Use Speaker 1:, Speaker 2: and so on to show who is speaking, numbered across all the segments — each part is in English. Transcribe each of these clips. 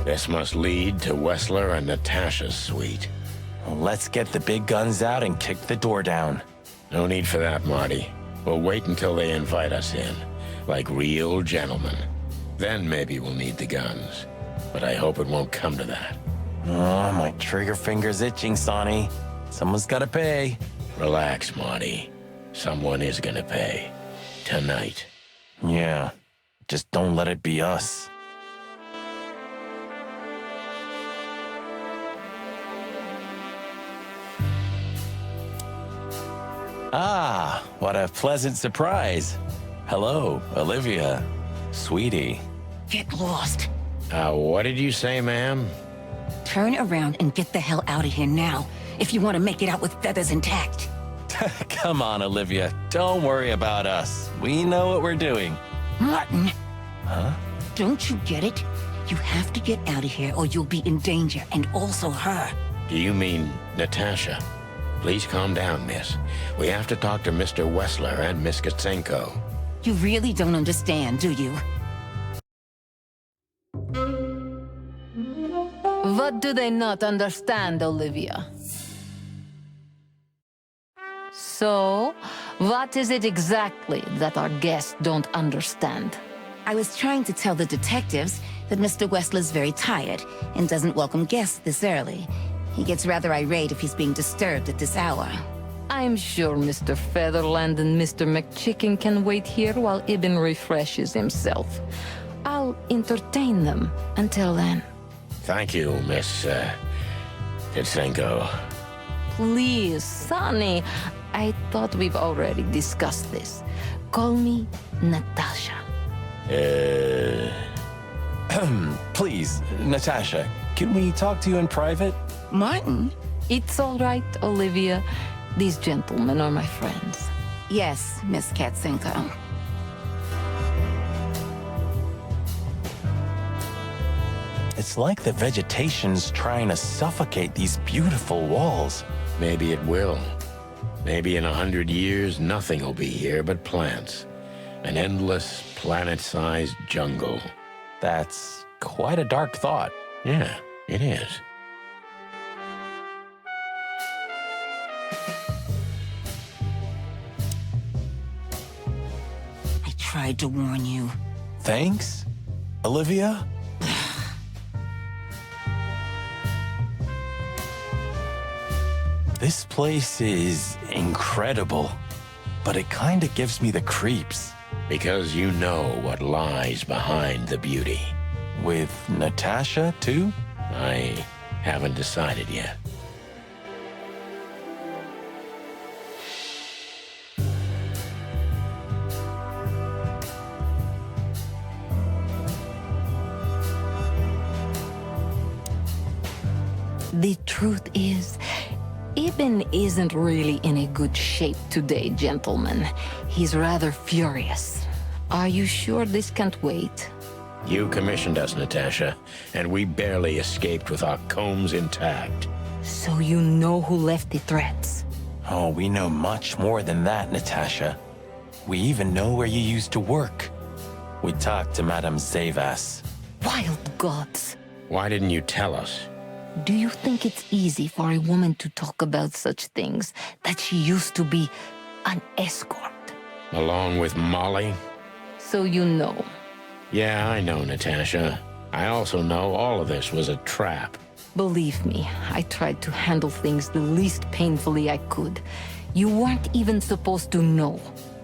Speaker 1: This must lead to Wessler and Natasha's suite.
Speaker 2: Well, let's get the big guns out and kick the door down.
Speaker 1: No need for that, Marty. We'll wait until they invite us in, like real gentlemen. Then maybe we'll need the guns. But I hope it won't come to that.
Speaker 2: Oh, my trigger finger's itching, Sonny. Someone's gotta pay.
Speaker 1: Relax, Marty. Someone is gonna pay. Tonight.
Speaker 2: Yeah, just don't let it be us. Ah, what a pleasant surprise. Hello, Olivia. Sweetie.
Speaker 3: Get lost.
Speaker 1: What did you say, ma'am?
Speaker 3: Turn around and get the hell out of here now, if you want to make it out with feathers intact.
Speaker 2: Come on, Olivia. Don't worry about us. We know what we're doing.
Speaker 3: Martin.
Speaker 2: Huh?
Speaker 3: Don't you get it? You have to get out of here or you'll be in danger, and also her.
Speaker 1: Do you mean Natasha? Please calm down, miss. We have to talk to Mr. Wessler and Miss Katsenko.
Speaker 3: You really don't understand, do you?
Speaker 4: What do they not understand, Olivia? So, what is it exactly that our guests don't understand?
Speaker 3: I was trying to tell the detectives that Mr. Wessler's very tired and doesn't welcome guests this early. He gets rather irate if he's being disturbed at this hour.
Speaker 4: I'm sure Mr. Featherland and Mr. McChicken can wait here while Ibn refreshes himself. I'll entertain them until then.
Speaker 1: Thank you, Miss, Katsenko.
Speaker 4: Please, Sonny. I thought we've already discussed this. Call me Natasha.
Speaker 2: Please, Natasha, can we talk to you in private?
Speaker 3: Martin?
Speaker 4: It's all right, Olivia. These gentlemen are my friends.
Speaker 3: Yes, Miss Katsenko.
Speaker 2: It's like the vegetation's trying to suffocate these beautiful walls.
Speaker 1: Maybe it will. Maybe in 100 years, nothing will be here but plants. An endless, planet-sized jungle.
Speaker 2: That's quite a dark thought.
Speaker 1: Yeah, it is.
Speaker 3: I tried to warn you.
Speaker 2: Thanks, Olivia? This place is incredible, but it kinda gives me the creeps.
Speaker 1: Because you know what lies behind the beauty.
Speaker 2: With Natasha, too?
Speaker 1: I haven't decided yet.
Speaker 4: The truth is, Ibn isn't really in a good shape today, gentlemen. He's rather furious. Are you sure this can't wait?
Speaker 1: You commissioned us, Natasha, and we barely escaped with our combs intact.
Speaker 4: So you know who left the threats?
Speaker 2: Oh, we know much more than that, Natasha. We even know where you used to work. We talked to Madame Zavas.
Speaker 4: Wild gods!
Speaker 1: Why didn't you tell us?
Speaker 4: Do you think it's easy for a woman to talk about such things, that she used to be an escort?
Speaker 1: Along with Molly?
Speaker 4: So you know.
Speaker 1: Yeah, I know, Natasha. I also know all of this was a trap.
Speaker 4: Believe me, I tried to handle things the least painfully I could. You weren't even supposed to know.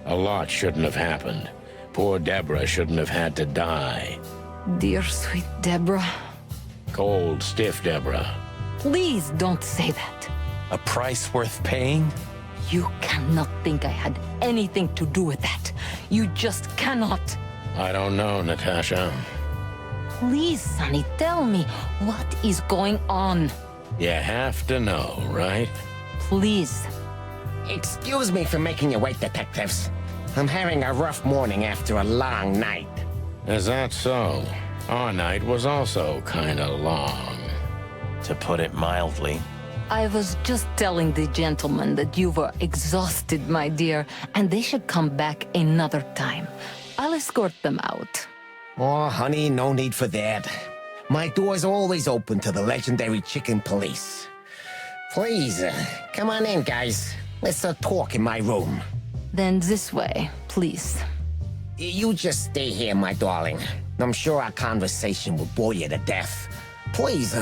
Speaker 1: A lot shouldn't have happened. Poor Deborah shouldn't have had to die.
Speaker 4: Dear sweet Deborah.
Speaker 1: Cold, stiff Deborah.
Speaker 4: Please don't say that.
Speaker 2: A price worth paying?
Speaker 4: You cannot think I had anything to do with that. You just cannot.
Speaker 1: I don't know, Natasha.
Speaker 4: Please, Sonny, tell me, what is going on?
Speaker 1: You have to know, right?
Speaker 4: Please.
Speaker 5: Excuse me for making you wait, detectives. I'm having a rough morning after a long night.
Speaker 1: Is that so? Our night was also kinda long.
Speaker 2: To put it mildly.
Speaker 4: I was just telling the gentlemen that you were exhausted, my dear, and they should come back another time. I'll escort them out.
Speaker 5: Oh, honey, no need for that. My door's always open to the legendary chicken police. Please, come on in, guys. Let's talk in my room.
Speaker 4: Then this way, please.
Speaker 5: You just stay here, my darling. I'm sure our conversation will bore you to death. Please,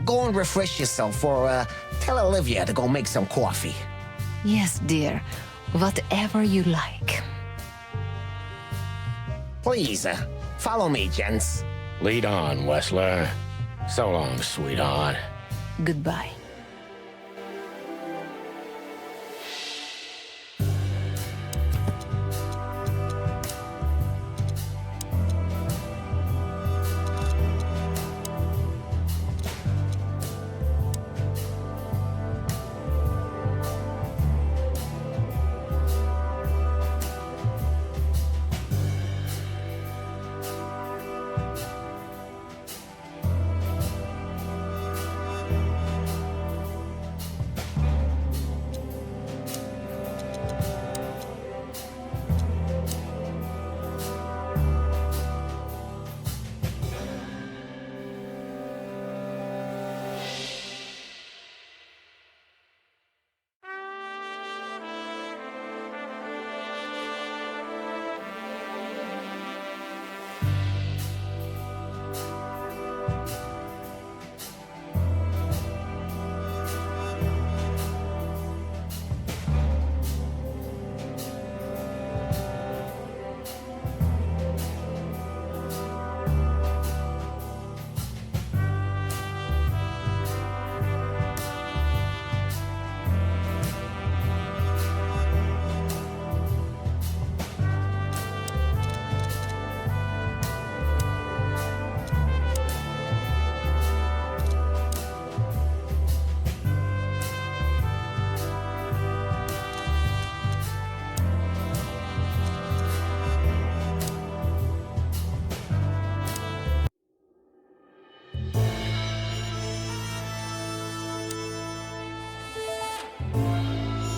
Speaker 5: go and refresh yourself, or tell Olivia to go make some coffee.
Speaker 4: Yes, dear. Whatever you like.
Speaker 5: Please, follow me, gents.
Speaker 1: Lead on, Wessler. So long, sweetheart.
Speaker 4: Goodbye.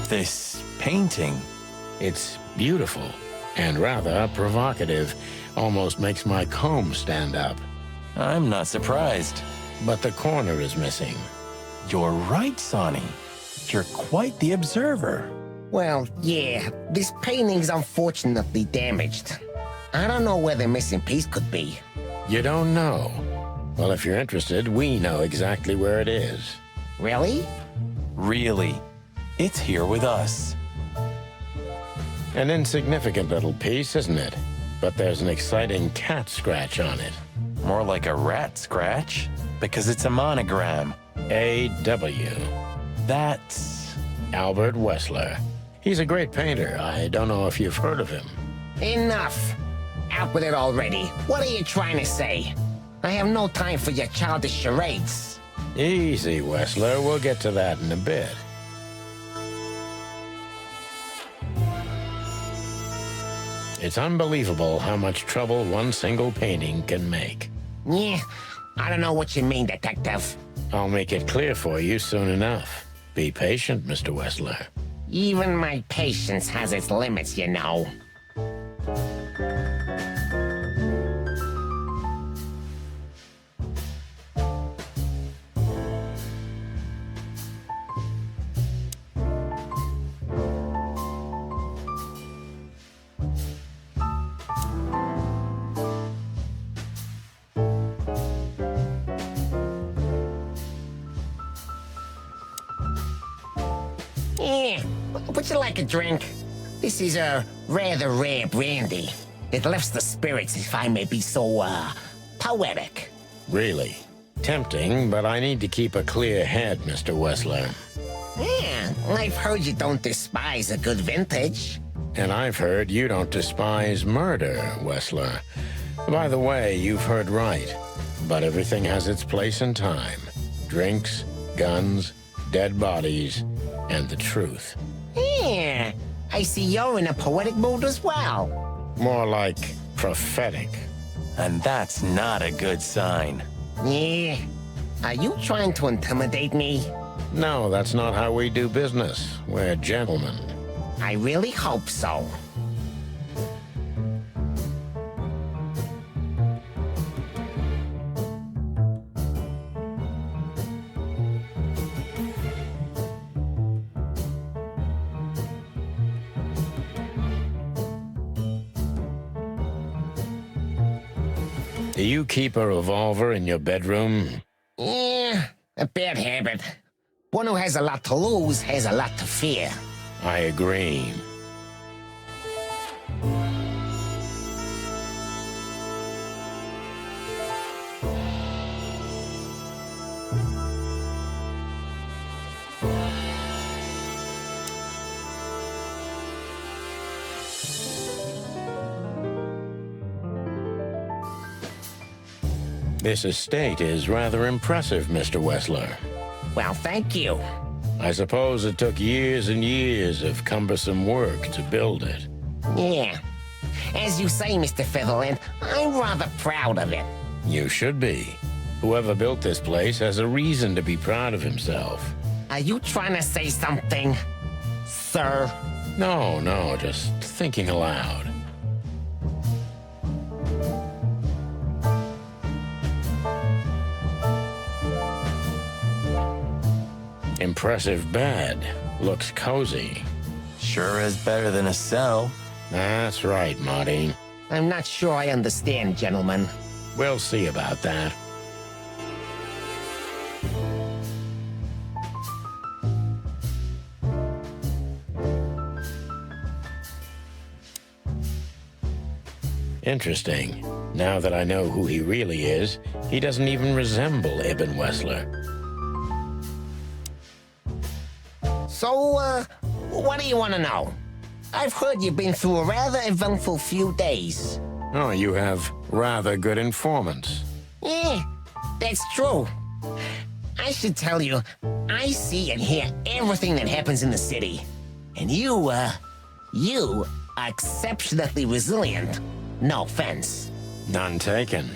Speaker 2: This painting.
Speaker 1: It's beautiful and rather provocative. Almost makes my comb stand up.
Speaker 2: I'm not surprised.
Speaker 1: But the corner is missing.
Speaker 2: You're right, Sonny. You're quite the observer.
Speaker 5: Well, yeah, this painting's unfortunately damaged. I don't know where the missing piece could be.
Speaker 1: You don't know? Well, if you're interested, we know exactly where it is.
Speaker 5: Really?
Speaker 2: Really. It's here with us.
Speaker 1: An insignificant little piece, isn't it? But there's an exciting cat scratch on it.
Speaker 2: More like a rat scratch, because it's a monogram.
Speaker 1: A.W.
Speaker 2: That's...
Speaker 1: Albert Wessler. He's a great painter. I don't know if you've heard of him.
Speaker 5: Enough! Out with it already. What are you trying to say? I have no time for your childish charades.
Speaker 1: Easy, Wessler. We'll get to that in a bit. It's unbelievable how much trouble one single painting can make.
Speaker 5: Yeah, I don't know what you mean, Detective.
Speaker 1: I'll make it clear for you soon enough. Be patient, Mr. Wessler.
Speaker 5: Even my patience has its limits, you know. Yeah, would you like a drink? This is a rather rare brandy. It lifts the spirits, if I may be so, poetic.
Speaker 1: Really? Tempting, but I need to keep a clear head, Mr. Wessler.
Speaker 5: Yeah, I've heard you don't despise a good vintage.
Speaker 1: And I've heard you don't despise murder, Wessler. By the way, you've heard right. But everything has its place and time. Drinks, guns, dead bodies, and the truth.
Speaker 5: Yeah, I see you're in a poetic mood as well.
Speaker 1: More like prophetic.
Speaker 2: And that's not a good sign.
Speaker 5: Yeah, are you trying to intimidate me?
Speaker 1: No, that's not how we do business. We're gentlemen.
Speaker 5: I really hope so.
Speaker 1: Do you keep a revolver in your bedroom?
Speaker 5: Yeah, a bad habit. One who has a lot to lose has a lot to fear.
Speaker 1: I agree. This estate is rather impressive, Mr. Wessler.
Speaker 5: Well, thank you.
Speaker 1: I suppose it took years and years of cumbersome work to build it.
Speaker 5: Yeah. As you say, Mr. Featherland, I'm rather proud of it.
Speaker 1: You should be. Whoever built this place has a reason to be proud of himself.
Speaker 5: Are you trying to say something, sir?
Speaker 1: No, just thinking aloud. Impressive bed. Looks cozy.
Speaker 2: Sure is better than a cell.
Speaker 1: That's right, Marty.
Speaker 5: I'm not sure I understand, gentlemen.
Speaker 1: We'll see about that. Interesting. Now that I know who he really is, he doesn't even resemble Ibn Wessler.
Speaker 5: So, what do you want to know? I've heard you've been through a rather eventful few days.
Speaker 1: Oh, you have rather good informants.
Speaker 5: Yeah, that's true. I should tell you, I see and hear everything that happens in the city. And you are exceptionally resilient. No offense.
Speaker 1: None taken.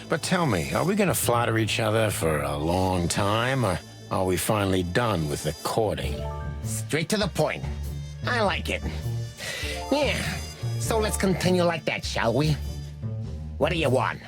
Speaker 1: But tell me, are we going to flatter each other for a long time, or are we finally done with the courting?
Speaker 5: Straight to the point. I like it. Yeah, so let's continue like that, shall we? What do you want?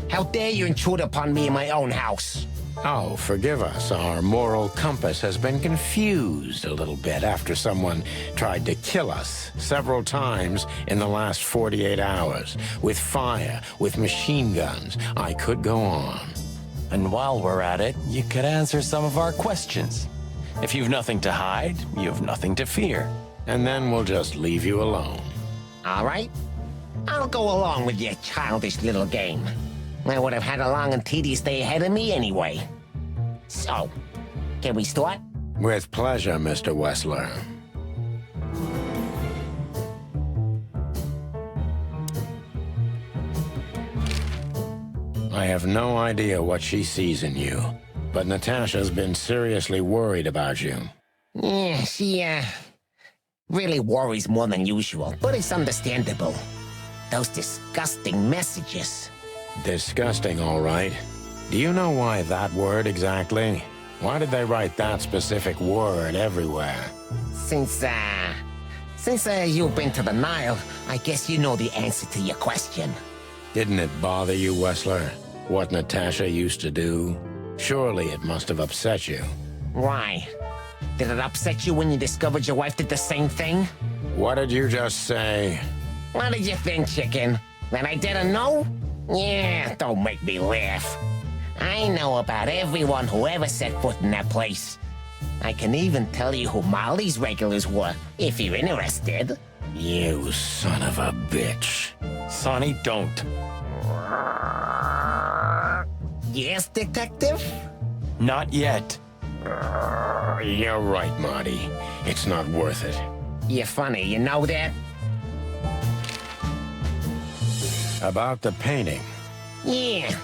Speaker 5: How dare you intrude upon me in my own house?
Speaker 1: Oh, forgive us. Our moral compass has been confused a little bit after someone tried to kill us several times in the last 48 hours. With fire, with machine guns. I could go on.
Speaker 2: And while we're at it, you could answer some of our questions. If you've nothing to hide, you've nothing to fear.
Speaker 1: And then we'll just leave you alone.
Speaker 5: All right. I'll go along with your childish little game. I would have had a long and tedious day ahead of me anyway. So, can we start?
Speaker 1: With pleasure, Mr. Wessler. I have no idea what she sees in you, but Natasha's been seriously worried about you.
Speaker 5: Yeah, she, really worries more than usual, but it's understandable. Those disgusting messages.
Speaker 1: Disgusting, all right. Do you know why that word exactly? Why did they write that specific word everywhere?
Speaker 5: Since you've been to the Nile, I guess you know the answer to your question.
Speaker 1: Didn't it bother you, Wessler? What Natasha used to do? Surely it must have upset you.
Speaker 5: Why? Did it upset you when you discovered your wife did the same thing?
Speaker 1: What did you just say?
Speaker 5: What did you think, chicken? That I didn't know? Yeah, don't make me laugh. I know about everyone who ever set foot in that place. I can even tell you who Molly's regulars were, if you're interested.
Speaker 1: You son of a bitch.
Speaker 2: Sonny, don't.
Speaker 5: Yes, detective?
Speaker 2: Not yet.
Speaker 1: You're right, Marty. It's not worth it.
Speaker 5: You're funny, you know that?
Speaker 1: About the painting.
Speaker 5: Yeah.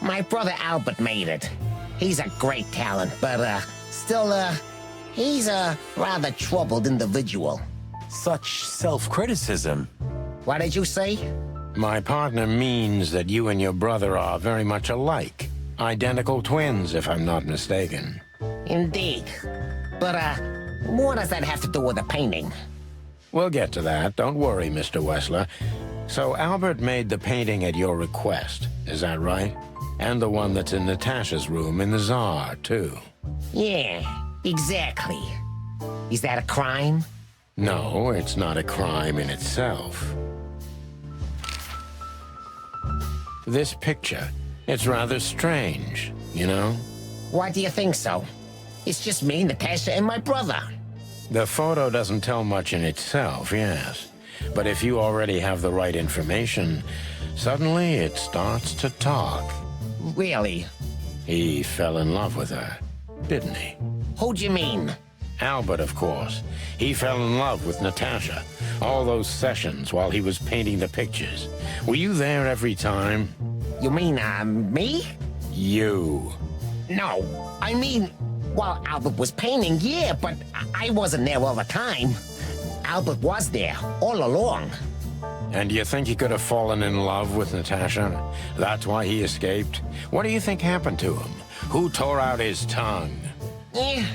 Speaker 5: My brother Albert made it. He's a great talent, but, still, he's a rather troubled individual.
Speaker 2: Such self-criticism.
Speaker 5: What did you say?
Speaker 1: My partner means that you and your brother are very much alike. Identical twins, if I'm not mistaken.
Speaker 5: Indeed. But, what does that have to do with the painting?
Speaker 1: We'll get to that. Don't worry, Mr. Wessler. So Albert made the painting at your request, is that right? And the one that's in Natasha's room in the Tsar, too.
Speaker 5: Yeah, exactly. Is that a crime?
Speaker 1: No, it's not a crime in itself. This picture, it's rather strange, you know?
Speaker 5: Why do you think so? It's just me, Natasha, and my brother.
Speaker 1: The photo doesn't tell much in itself, yes. But if you already have the right information, suddenly it starts to talk.
Speaker 5: Really?
Speaker 1: He fell in love with her, didn't he?
Speaker 5: Who do you mean?
Speaker 1: Albert, of course. He fell in love with Natasha. All those sessions while he was painting the pictures. Were you there every time?
Speaker 5: You mean, me?
Speaker 1: You.
Speaker 5: No, I mean, well, Albert was painting, yeah, but I wasn't there all the time. Albert was there, all along.
Speaker 1: And you think he could have fallen in love with Natasha? That's why he escaped? What do you think happened to him? Who tore out his tongue?
Speaker 5: Yeah,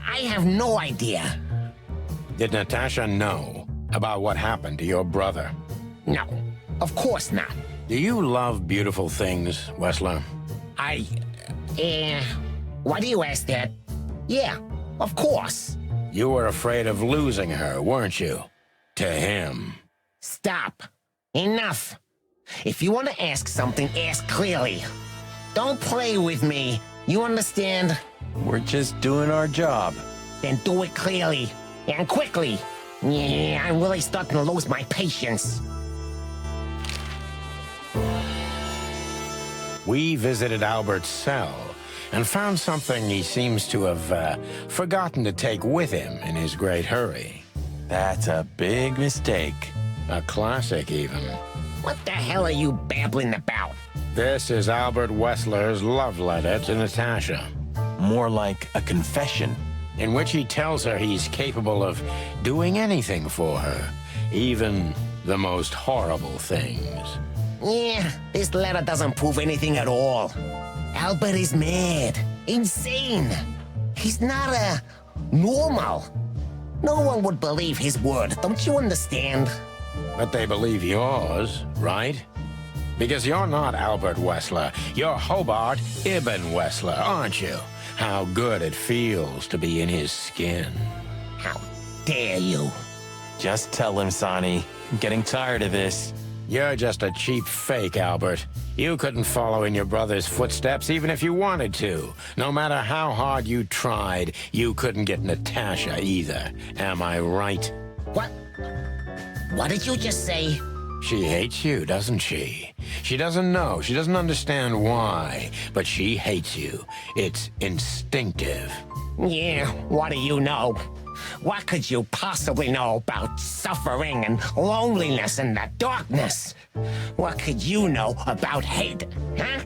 Speaker 5: I have no idea.
Speaker 1: Did Natasha know about what happened to your brother?
Speaker 5: No, of course not.
Speaker 1: Do you love beautiful things, Wessler?
Speaker 5: Why do you ask that? Yeah, of course.
Speaker 1: You were afraid of losing her, weren't you? To him.
Speaker 5: Stop. Enough. If you want to ask something, ask clearly. Don't play with me. You understand?
Speaker 2: We're just doing our job.
Speaker 5: Then do it clearly. And quickly. Yeah, I'm really starting to lose my patience.
Speaker 1: We visited Albert's cell and found something he seems to have forgotten to take with him in his great hurry.
Speaker 2: That's a big mistake.
Speaker 1: A classic, even.
Speaker 5: What the hell are you babbling about?
Speaker 1: This is Albert Wessler's love letter to Natasha,
Speaker 2: More like a confession.
Speaker 1: in which he tells her he's capable of doing anything for her, even the most horrible things.
Speaker 5: Yeah, this letter doesn't prove anything at all. Albert is mad. Insane. He's not normal. No one would believe his word, don't you understand?
Speaker 1: But they believe yours, right? Because you're not Albert Wessler. You're Hobart Ibn Wessler, aren't you? How good it feels to be in his skin.
Speaker 5: How dare you?
Speaker 2: Just tell him, Sonny. I'm getting tired of this.
Speaker 1: You're just a cheap fake, Albert. You couldn't follow in your brother's footsteps even if you wanted to. No matter how hard you tried, you couldn't get Natasha either. Am I right?
Speaker 5: What? What did you just say?
Speaker 1: She hates you, doesn't she? She doesn't know. She doesn't understand why. But she hates you. It's instinctive.
Speaker 5: Yeah, what do you know? What could you possibly know about suffering and loneliness and the darkness? What could you know about hate, huh?